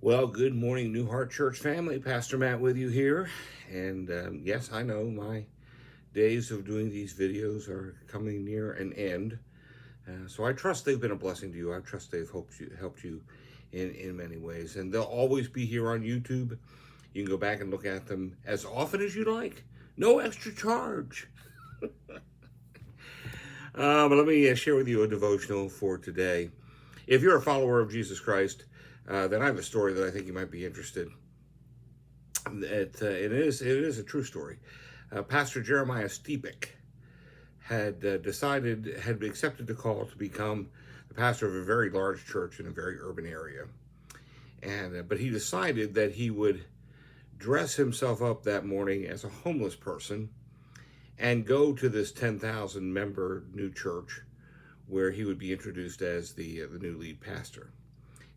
Well, good morning, New Heart Church family. Pastor Matt with you here. And yes, I know my days of doing these videos are coming near an end. So I trust they've been a blessing to you. I trust they've helped you in many ways. And they'll always be here on YouTube. You can go back and look at them as often as you like. No extra charge. But let me share with you a devotional for today. If you're a follower of Jesus Christ, then I have a story that I think you might be interested. It is a true story. Pastor Jeremiah Stepek had had accepted the call to become the pastor of a very large church in a very urban area, and but he decided that he would dress himself up that morning as a homeless person and go to this 10,000 member new church where he would be introduced as the new lead pastor.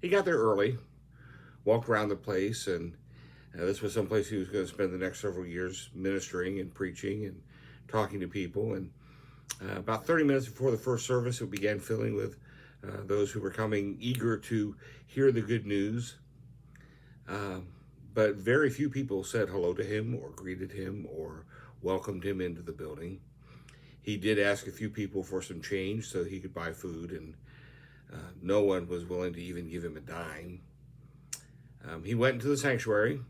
He got there early, walked around the place, and this was someplace he was going to spend the next several years ministering and preaching and talking to people. And about 30 minutes before the first service, it began filling with those who were coming eager to hear the good news. But very few people said hello to him or greeted him or welcomed him into the building. He did ask a few people for some change so he could buy food, and no one was willing to even give him a dime. He went into the sanctuary,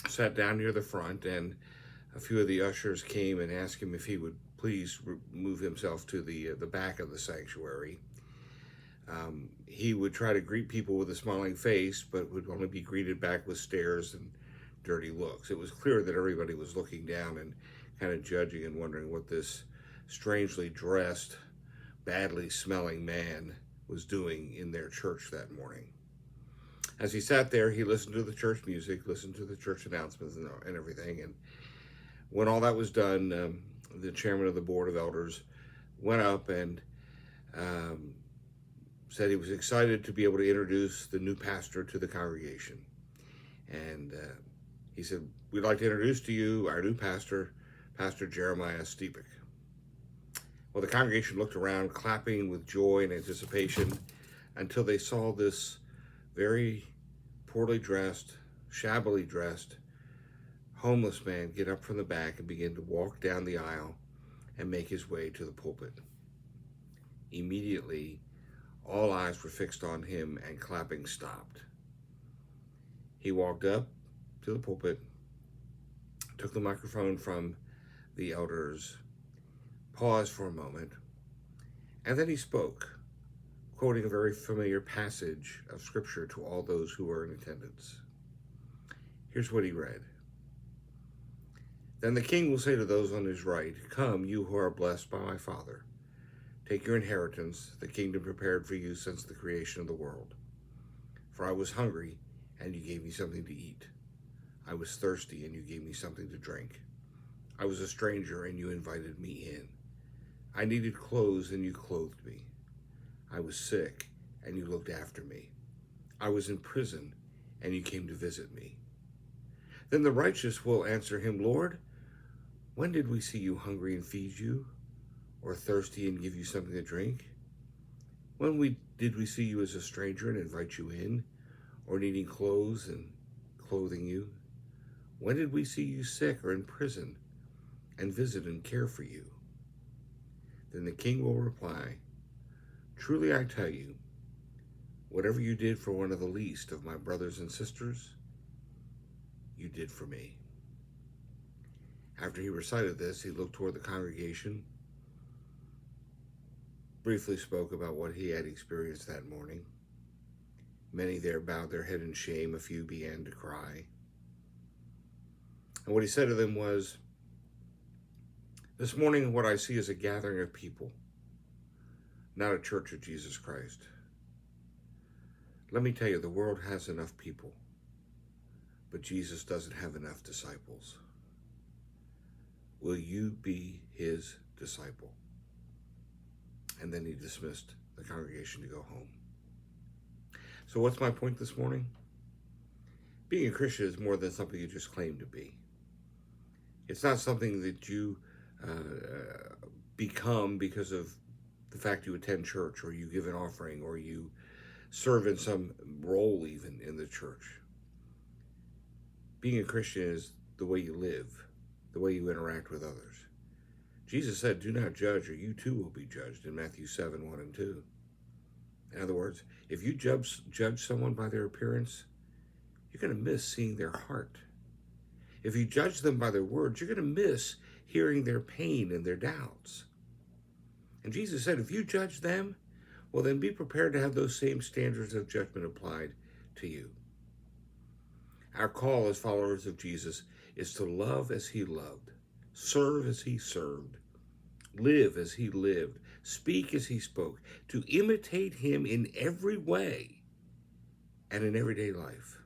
sat down near the front, and a few of the ushers came and asked him if he would please move himself to the back of the sanctuary. He would try to greet people with a smiling face, but would only be greeted back with stares and dirty looks. It was clear that everybody was looking down and kind of judging and wondering what this strangely dressed, badly smelling man was doing in their church that morning. As he sat there, he listened to the church music, listened to the church announcements and everything. And when all that was done, the chairman of the board of elders went up and said he was excited to be able to introduce the new pastor to the congregation. And he said, "We'd like to introduce to you our new pastor, Pastor Jeremiah Stepek." Well, the congregation looked around, clapping with joy and anticipation, until they saw this very poorly dressed, shabbily dressed, homeless man get up from the back and begin to walk down the aisle and make his way to the pulpit. Immediately, all eyes were fixed on him and clapping stopped. He walked up to the pulpit, took the microphone from the elders, paused for a moment, and then he spoke, quoting a very familiar passage of Scripture to all those who were in attendance. Here's what he read. "Then the king will say to those on his right, 'Come, you who are blessed by my Father. Take your inheritance, the kingdom prepared for you since the creation of the world. For I was hungry, and you gave me something to eat. I was thirsty, and you gave me something to drink. I was a stranger, and you invited me in. I needed clothes, and you clothed me. I was sick, and you looked after me. I was in prison, and you came to visit me.' Then the righteous will answer him, 'Lord, when did we see you hungry and feed you, or thirsty and give you something to drink? When did we see you as a stranger and invite you in, or needing clothes and clothing you? When did we see you sick or in prison and visit and care for you?' Then the king will reply, 'Truly I tell you, whatever you did for one of the least of my brothers and sisters, you did for me.'" After he recited this, he looked toward the congregation, briefly spoke about what he had experienced that morning. Many there bowed their head in shame. A few began to cry. And what he said to them was, "This morning what I see is a gathering of people, not a church of Jesus Christ. Let me tell you, the world has enough people, but Jesus doesn't have enough disciples. Will you be his disciple?" And then he dismissed the congregation to go home. So what's my point this morning? Being a Christian is more than something you just claim to be. It's not something that you become because of the fact you attend church or you give an offering or you serve in some role even in the church. Being a Christian is the way you live, the way you interact with others. Jesus said, "Do not judge, or you too will be judged," in Matthew 7, 1 and 2. In other words, if you judge someone by their appearance, you're going to miss seeing their heart. If you judge them by their words, you're going to miss hearing their pain and their doubts. And Jesus said, if you judge them, well, then be prepared to have those same standards of judgment applied to you. Our call as followers of Jesus is to love as he loved, serve as he served, live as he lived, speak as he spoke, to imitate him in every way and in everyday life.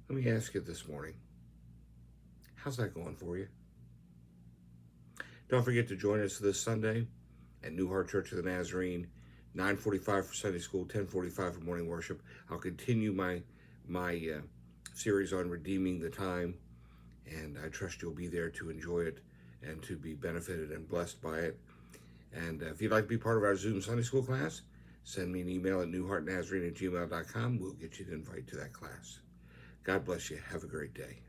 Let me ask you this morning, how's that going for you? Don't forget to join us this Sunday at New Heart Church of the Nazarene, 9:45 for Sunday school, 10:45 for morning worship. I'll continue my series on redeeming the time, and I trust you'll be there to enjoy it and to be benefited and blessed by it. And if you'd like to be part of our Zoom Sunday school class, send me an email at newheartnazarene@gmail.com. We'll get you an invite to that class. God bless you. Have a great day.